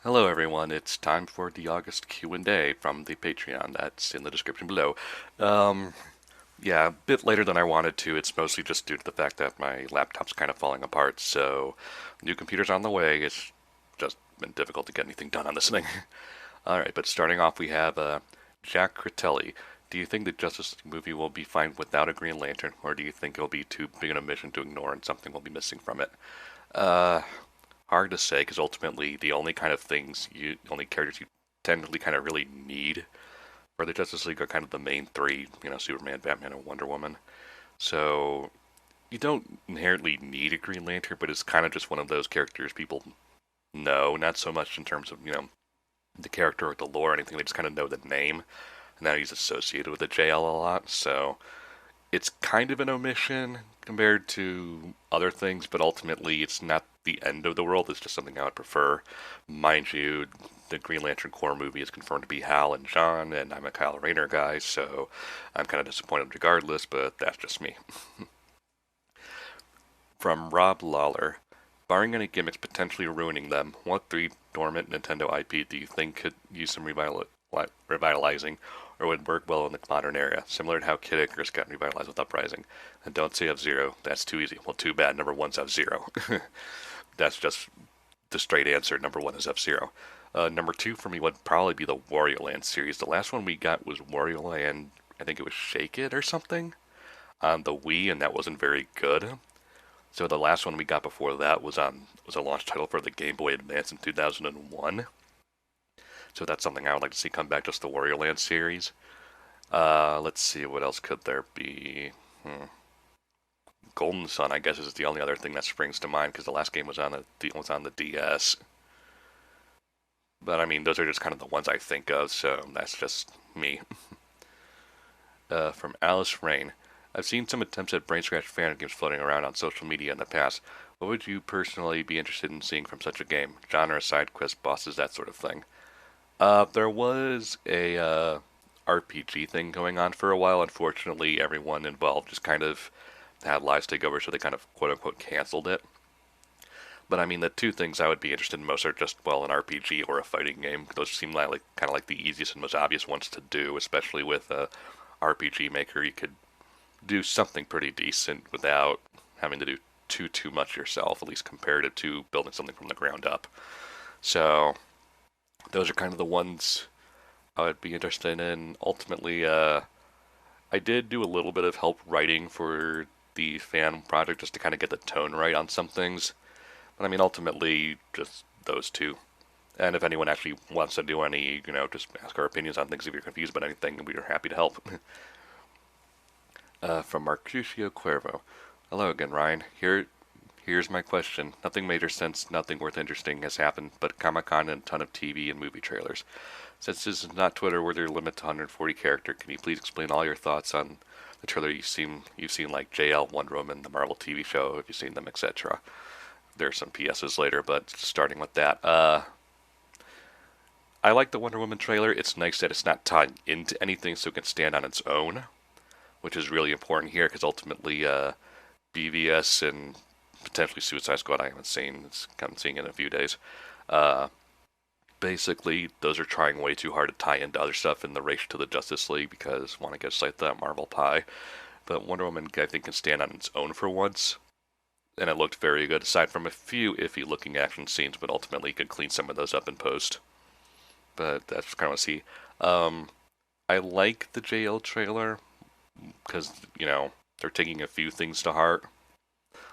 Hello everyone, it's time for the August Q&A from the Patreon. That's in the description below. Um, yeah, a bit later than I wanted to. It's mostly just due to the fact that my laptop's kind of falling apart, so new computer's on the way. It's just been difficult to get anything done on this thing. Alright, but starting off we have Jack Critelli. Do you think the Justice League movie will be fine without a Green Lantern, or do you think it'll be too big an omission to ignore and something will be missing from it? Uh, Hard to say because ultimately the only characters you technically kind of really need for the Justice League are kind of the main three, Superman, Batman, and Wonder Woman. So you don't inherently need a Green Lantern, but it's kind of just one of those characters people know, not so much in terms of, the character or the lore or anything, they just kind of know the name, and now he's associated with the JL a lot, so it's kind of an omission compared to other things, but ultimately it's not the end of the world. It's just something I would prefer. Mind you, the Green Lantern Corps movie is confirmed to be Hal and John, and I'm a Kyle Rayner guy, so I'm kind of disappointed regardless, but that's just me. From Rob Lawler. Barring any gimmicks potentially ruining them, what three dormant Nintendo IP do you think could use some revitalizing or would work well in the modern era, similar to how Kid Icarus got revitalized with Uprising? And don't say F-Zero, that's too easy. Well, too bad, number one's F-Zero. That's just the straight answer. Number one is F-Zero. Number two for me would probably be the Wario Land series. The last one we got was Wario Land, I think it was Shake It or something, on the Wii, and that wasn't very good. So the last one we got before that was a launch title for the Game Boy Advance in 2001. So that's something I would like to see come back, just the Wario Land series. Let's see, what else could there be? Golden Sun, I guess, is the only other thing that springs to mind because the last game was on the DS. But I mean, those are just kind of the ones I think of, so that's just me. From Alice Rain. I've seen some attempts at brain scratch fan games floating around on social media in the past. What would you personally be interested in seeing from such a game? Genre, side quest, bosses, that sort of thing. There was a RPG thing going on for a while. Unfortunately, everyone involved just kind of had lives take over, so they kind of quote unquote canceled it. But I mean, the two things I would be interested in most are just, well, an RPG or a fighting game. Those seem like kind of like the easiest and most obvious ones to do, especially with a RPG Maker. You could do something pretty decent without having to do too much yourself, at least comparative to building something from the ground up. So those are kind of the ones I would be interested in. Ultimately, I did do a little bit of help writing for the fan project just to kind of get the tone right on some things. But I mean, ultimately, just those two. And if anyone actually wants to do any, just ask our opinions on things if you're confused about anything, we are happy to help. From Juicio Cuervo. Hello again, Ryan. Here's my question. Nothing major since nothing worth interesting has happened, but Comic-Con and a ton of TV and movie trailers. Since this is not Twitter where they're limited to 140 character, can you please explain all your thoughts on the trailer you've seen like JL, Wonder Woman, the Marvel TV show, if you've seen them, etc. There's some PSs later, but starting with that, I like the Wonder Woman trailer. It's nice that it's not tied into anything, so it can stand on its own, which is really important here because ultimately, BVS and potentially Suicide Squad I haven't seen. I'm seeing it in a few days. Uh, Basically, those are trying way too hard to tie into other stuff in the race to the Justice League because want to get like that Marvel pie. But Wonder Woman, I think, can stand on its own for once, and it looked very good. Aside from a few iffy looking action scenes, but ultimately you can clean some of those up in post. But that's kind of what I see. Um, I like the JL trailer because they're taking a few things to heart.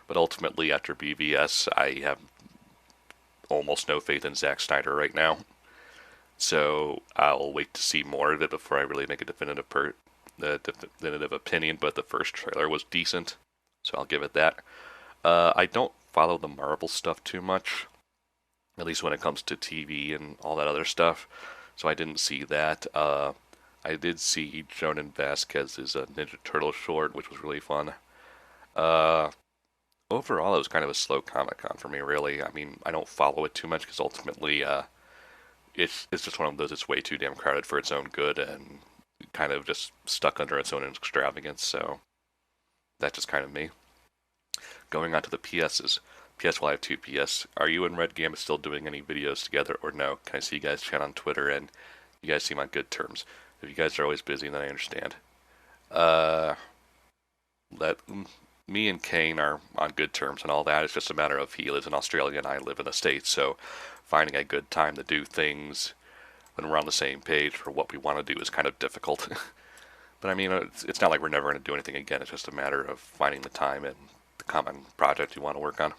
But ultimately, after BVS, I have almost no faith in Zack Snyder right now. So I'll wait to see more of it before I really make a definitive opinion. But the first trailer was decent, so I'll give it that. I don't follow the Marvel stuff too much, at least when it comes to TV and all that other stuff. So I didn't see that. I did see Jonan Vasquez's Ninja Turtle short, which was really fun. Uh, Overall, it was kind of a slow Comic Con for me, really. I mean, I don't follow it too much because ultimately, it's just one of those. It's way too damn crowded for its own good and kind of just stuck under its own extravagance. So that's just kind of me. Going on to the PSs. PS, well, I have two PS. Are you and Red Gambit still doing any videos together, or no? Can I see you guys chat on Twitter, and you guys seem on good terms? If you guys are always busy, then I understand. Uh, let Me and Kane are on good terms and all that. It's just a matter of he lives in Australia and I live in the States, so finding a good time to do things when we're on the same page for what we want to do is kind of difficult. But I mean, it's not like we're never going to do anything again. It's just a matter of finding the time and the common project you want to work on.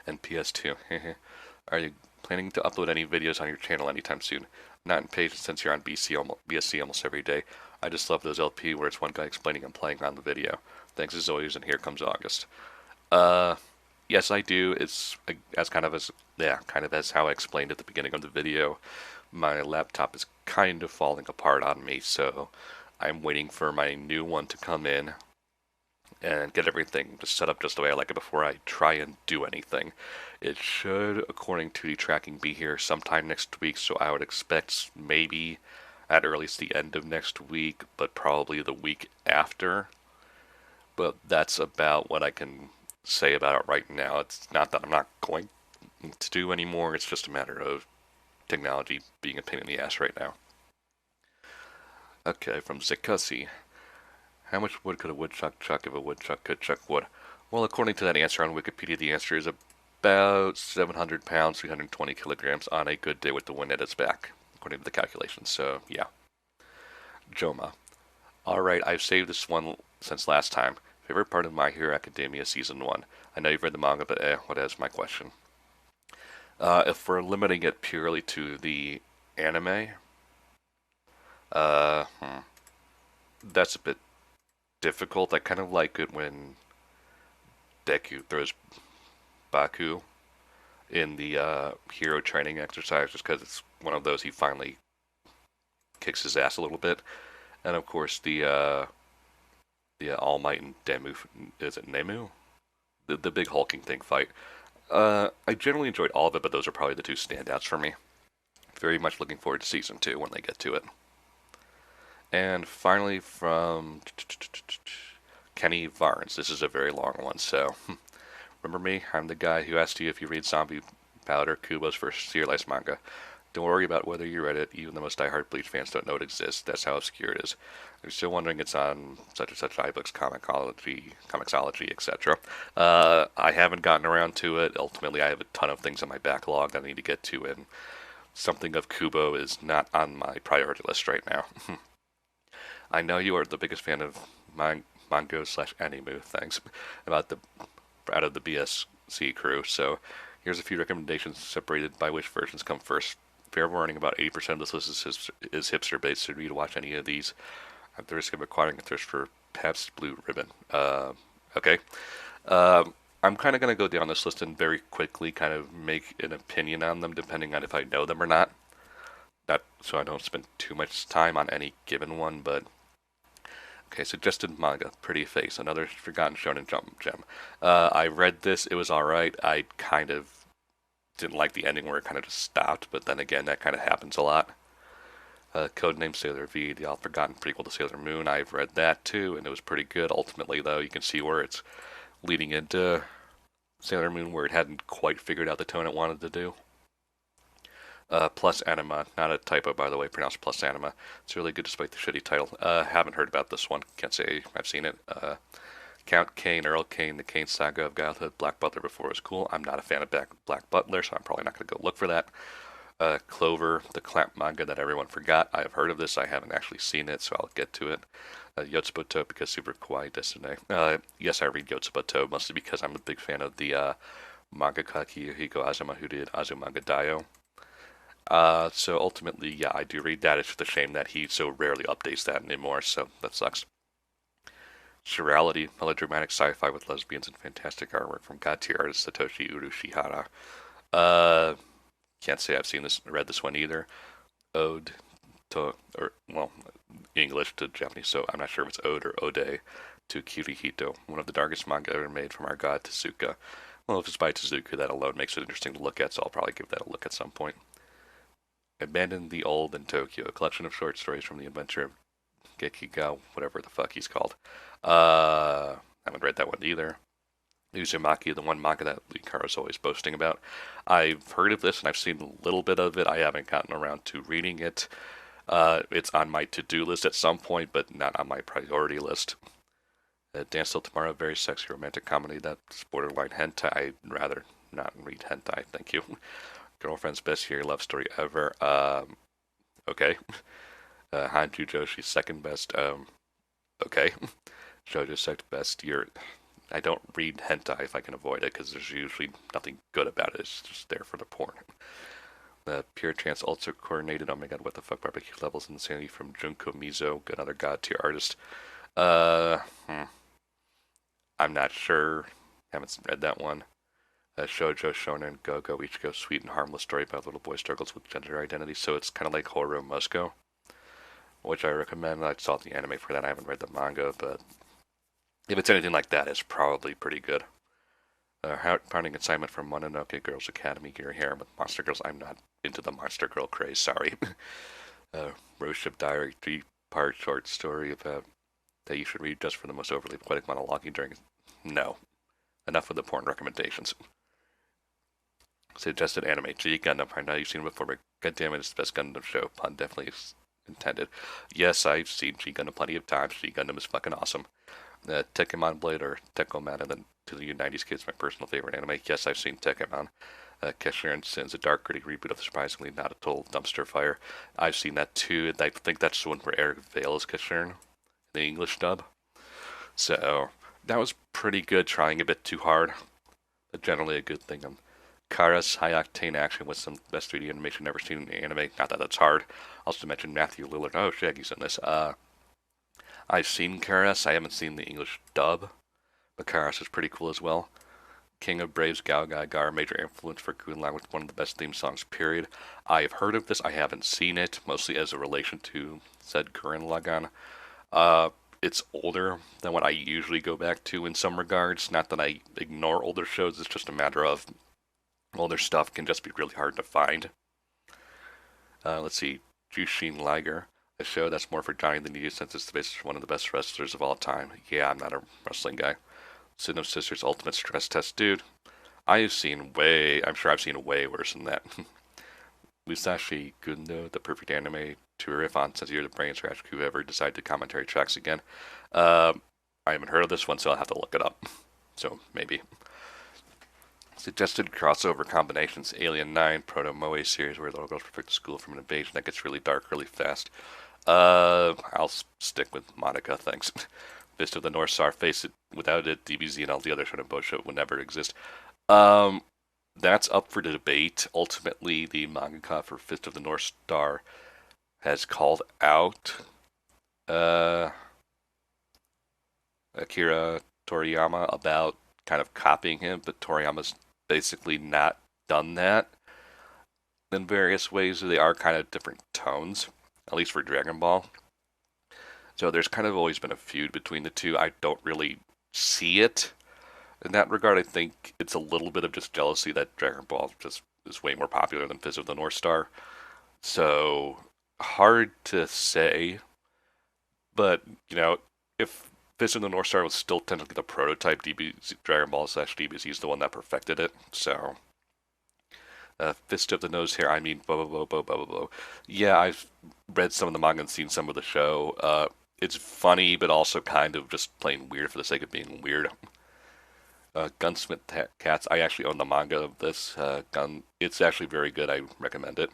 And PS2, are you planning to upload any videos on your channel anytime soon? Not impatient since you're on BSC almost every day. I just love those LP where it's one guy explaining and playing on the video. Thanks as always, and here comes August. Uh, yes, I do. It's as kind of as how I explained at the beginning of the video. My laptop is kind of falling apart on me, so I'm waiting for my new one to come in and get everything just set up just the way I like it before I try and do anything. It should, according to the tracking, be here sometime next week, so I would expect maybe at earliest the end of next week, but probably the week after. But that's about what I can say about it right now. It's not that I'm not going to do anymore, it's just a matter of technology being a pain in the ass right now. Okay, from Zikusi. How much wood could a woodchuck chuck if a woodchuck could chuck wood? Well, according to that answer on Wikipedia, the answer is about 700 pounds, 320 kilograms on a good day with the wind at its back, according to the calculations. So, yeah. Joma. Alright, I've saved this one since last time. Favorite part of My Hero Academia Season 1. I know you've read the manga, but what is my question? If we're limiting it purely to the anime, uh, hmm, that's a bit difficult. I kind of like it when Deku throws Baku in the hero training exercise, just because it's one of those he finally kicks his ass a little bit. And of course the All Might and Demu, is it Nemu? The big hulking thing fight. I generally enjoyed all of it, but those are probably the two standouts for me. Very much looking forward to season 2 when they get to it. And finally from Kenny Varnes. This is a very long one, so remember me? I'm the guy who asked you if you read Zombie Powder, Kubo's first serialized manga. Don't worry about whether you read it. Even the most diehard Bleach fans don't know it exists. That's how obscure it is. You're still wondering it's on such and such iBooks, Comixology, etc. I haven't gotten around to it. Ultimately, I have a ton of things on my backlog that I need to get to, and something of Kubo is not on my priority list right now. I know you are the biggest fan of manga/anime. Thanks about the out of the BSC crew. So here's a few recommendations separated by which versions come first. Fair warning, about 80% of this list is hipster based, so you need to watch any of these at the risk of acquiring a thirst for Pabst Blue Ribbon. Okay. I'm kind of going to go down this list and very quickly kind of make an opinion on them depending on if I know them or not. Not so I don't spend too much time on any given one, but okay, suggested manga, Pretty Face, another forgotten shonen jump gem. I read this, it was alright. I kind of didn't like the ending where it kind of just stopped, but then again, that kind of happens a lot. Codename Sailor V, the all-forgotten prequel to Sailor Moon. I've read that too, and it was pretty good. Ultimately, though, you can see where it's leading into Sailor Moon, where it hadn't quite figured out the tone it wanted to do. Plus Anima, not a typo by the way, pronounced Plus Anima. It's really good despite the shitty title. Haven't heard about this one, can't say I've seen it. Count Kane, Earl Kane, the Kane Saga of Godhood, Black Butler before it was cool. I'm not a fan of Black Butler, so I'm probably not going to go look for that. Clover, the Clamp manga that everyone forgot. I have heard of this, I haven't actually seen it, so I'll get to it. Yotsuboto, because super kawaii desu. Yes, I read Yotsuboto, mostly because I'm a big fan of the mangaka Kiyohiko Azuma, who did Azumanga Daioh. So ultimately, yeah, I do read that. It's just a shame that he so rarely updates that anymore, so that sucks. Chirality, melodramatic sci-fi with lesbians and fantastic artwork from god tier artist Satoshi Urushihara. Can't say I've read this one either. Ode to, or well, English to Japanese, so I'm not sure if it's ode or ode to Kirihito, one of the darkest manga ever made from our god Tezuka. Well, if it's by Tezuka, that alone makes it interesting to look at, so I'll probably give that a look at some point. Abandon the Old in Tokyo, a collection of short stories from the adventure of Gekiga, whatever the fuck he's called. Haven't read that one either. Uzumaki, the one manga that Ikara's always boasting about. I've heard of this and I've seen a little bit of it. I haven't gotten around to reading it. It's on my to-do list at some point, but not on my priority list. Dance Till Tomorrow, very sexy romantic comedy that's borderline hentai. I'd rather not read hentai, thank you. Girlfriend's Best Year Love Story Ever. Okay. Hanju Joshi's second best. Okay. JoJo's second best year. I don't read hentai if I can avoid it because there's usually nothing good about it. It's just there for the porn. The Pure Trance also coordinated. Oh my god, what the fuck? Barbecue Levels Insanity from Junko Mizo, another god tier artist. Uh, hmm. I'm not sure. Haven't read that one. Shoujo Shonen Go Ichigo Sweet and Harmless Story about a little boy struggles with gender identity. So it's kind of like Horo Musco, which I recommend. I saw the anime for that. I haven't read the manga, but if it's anything like that, it's probably pretty good. Heart-pounding assignment from Mononoke Girls Academy, Gear Hair with Monster Girls. I'm not into the Monster Girl craze, sorry. Rose Ship Diary, 3-part short story about that you should read just for the most overly poetic monologuing during. No. Enough with the porn recommendations. Suggested anime, G Gundam. I know you've seen it before, but goddammit, it's the best Gundam show. Pun definitely is intended. Yes, I've seen G Gundam plenty of times. G Gundam is fucking awesome. Tekkamon Blade or Tekkoman and then to the 90s kids, my personal favorite anime. Yes, I've seen Tekkamon. Keshirin Sins, a dark, gritty reboot of surprisingly not a total dumpster fire. I've seen that too, and I think that's the one where Eric Vale is Keshirin, the English dub. So, that was pretty good, trying a bit too hard, but generally a good thing. Kara's high-octane action with some best 3D animation ever seen in anime. Not that that's hard. Also mentioned Matthew Lillard. Oh, Shaggy's in this. I've seen Karas. I haven't seen the English dub, but Karas is pretty cool as well. King of Braves, Gao Gai Gar, major influence for Gurren with one of the best theme songs, period. I have heard of this. I haven't seen it, mostly as a relation to said Gurren Lagann. It's older than what I usually go back to in some regards. Not that I ignore older shows, it's just a matter of older stuff can just be really hard to find. Let's see, Jushin Liger, a show that's more for Johnny than you since it's the basis for one of the best wrestlers of all time. Yeah, I'm not a wrestling guy. Sin of Sisters Ultimate Stress Test, dude. I'm sure I've seen way worse than that. Musashi Gundo, the perfect anime to riff on since you're the brain scratch whoever decided to commentary tracks again. I haven't heard of this one, so I'll have to look it up. So, maybe. Suggested crossover combinations: Alien 9, Proto Moe series where little girls protect the school from an invasion that gets really dark really fast. I'll stick with Monica, thanks. Fist of the North Star, face it, without it, DBZ and all the other Shonen Bojo would never exist. That's up for debate. Ultimately, the mangaka for Fist of the North Star has called out Akira Toriyama about kind of copying him, but Toriyama's basically not done that in various ways. They are kind of different tones, at least for Dragon Ball. So there's kind of always been a feud between the two. I don't really see it in that regard. I think it's a little bit of just jealousy that Dragon Ball just is way more popular than Fist of the North Star. So hard to say, but if Fist of the North Star was still technically the prototype, Dragon Ball / DBZ is the one that perfected it. So Fist of the Nose Hair, I mean, blah, blah, blah, blah, blah, blah. Yeah, I've read some of the manga and seen some of the show. It's funny, but also kind of just plain weird for the sake of being weird. Gunsmith Cats, I actually own the manga of this. It's actually very good. I recommend it.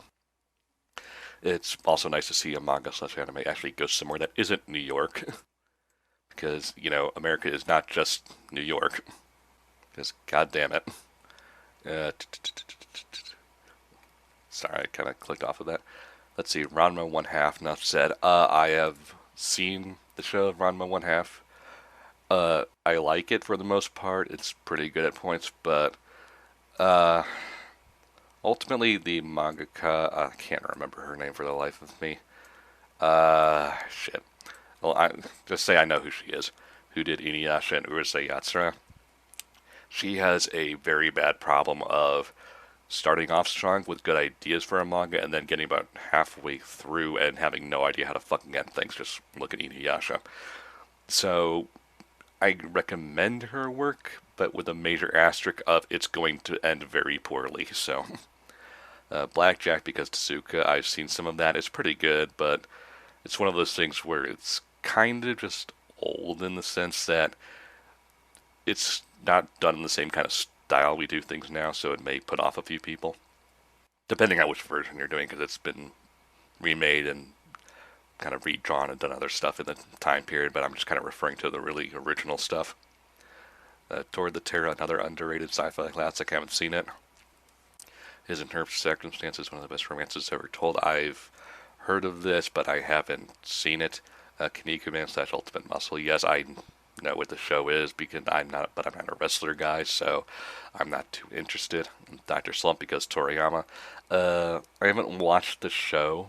It's also nice to see a manga / anime actually go somewhere that isn't New York. Because, America is not just New York. Because, god damn it. Sorry, I kind of clicked off of that. Let's see, Ranma 1/2, enough said. I have seen the show of Ranma 1/2. I like it for the most part. It's pretty good at points, but ultimately the mangaka, I can't remember her name for the life of me. Shit. Well, I just say I know who she is. Who did Inuyasha and Urusei Yatsura. She has a very bad problem of starting off strong with good ideas for a manga and then getting about halfway through and having no idea how to fucking end things. Just look at Inuyasha. So I recommend her work, but with a major asterisk of it's going to end very poorly. So, Blackjack, because Tezuka, I've seen some of that. It's pretty good, but it's one of those things where it's kind of just old in the sense that it's not done in the same kind of style we do things now, so it may put off a few people, depending on which version you're doing, because it's been remade and kind of redrawn and done other stuff in the time period, but I'm just kind of referring to the really original stuff. Toward the Terra, another underrated sci-fi classic. I haven't seen it. His and Her Circumstances, one of the best romances ever told. I've heard of this, but I haven't seen it. Kaneko Man / Ultimate Muscle. Yes, I know what the show is because I'm not a wrestler guy, so I'm not too interested. Dr. Slump because Toriyama. I haven't watched the show,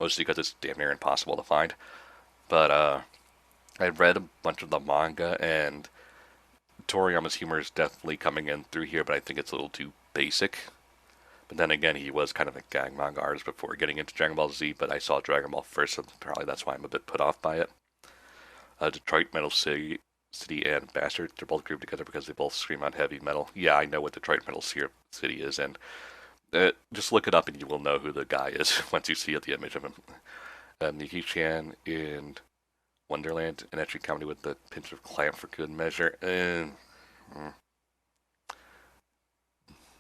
mostly because it's damn near impossible to find. But I read a bunch of the manga, and Toriyama's humor is definitely coming in through here, but I think it's a little too basic. But then again, he was kind of a gag manga artist before getting into Dragon Ball Z, but I saw Dragon Ball first, so probably that's why I'm a bit put off by it. Detroit Metal City and Bastard, they're both grouped together because they both scream out heavy metal. Yeah, I know what Detroit Metal City is, and just look it up and you will know who the guy is once you see the image of him. Niki-chan in Wonderland, an etchy comedy with a pinch of clamp for good measure.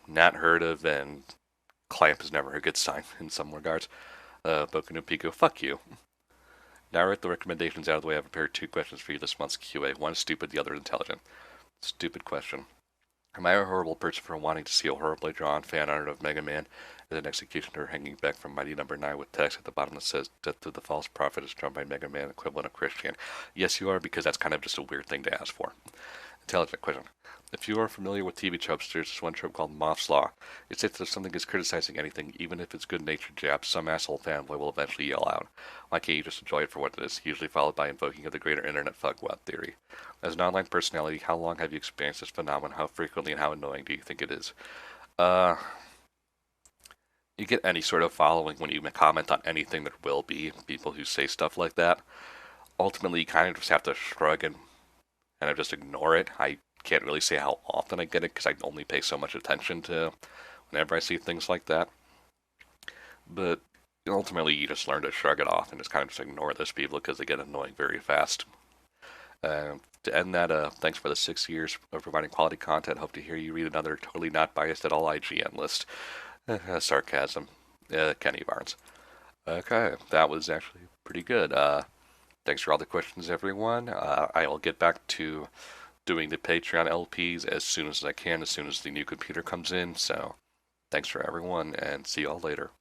Not heard of, and clamp is never a good sign in some regards. Boku no Pico, fuck you. Now with the recommendations out of the way, I've prepared 2 questions for you this month's QA. One is stupid, the other intelligent. Stupid question. Am I a horrible person for wanting to see a horribly drawn fan art of Mega Man as an executioner hanging back from Mighty Number 9 with text at the bottom that says, "Death to the false prophet is drawn by Mega Man, equivalent of Christian"? Yes, you are, because that's kind of just a weird thing to ask for. Intelligent question. If you are familiar with TV tropes, there's this one trope called Moth's Law. It states that if something is criticizing anything, even if it's good-natured jabs, some asshole fanboy will eventually yell out. Why can't you just enjoy it for what it is? Usually followed by invoking of the greater internet fuckwad theory. As an online personality, how long have you experienced this phenomenon? How frequently and how annoying do you think it is? You get any sort of following when you comment on anything. There will be people who say stuff like that. Ultimately, you kind of just have to shrug and kind of just ignore it. I can't really say how often I get it because I only pay so much attention to whenever I see things like that. But ultimately, you just learn to shrug it off and just kind of just ignore those people because they get annoying very fast. To end that, thanks for the 6 years of providing quality content. Hope to hear you read another totally not biased at all IGN list. Sarcasm. Kenny Barnes. Okay, that was actually pretty good. Thanks for all the questions, everyone. I will get back to doing the Patreon LPs as soon as I can, as soon as the new computer comes in. So, thanks for everyone, and see y'all later.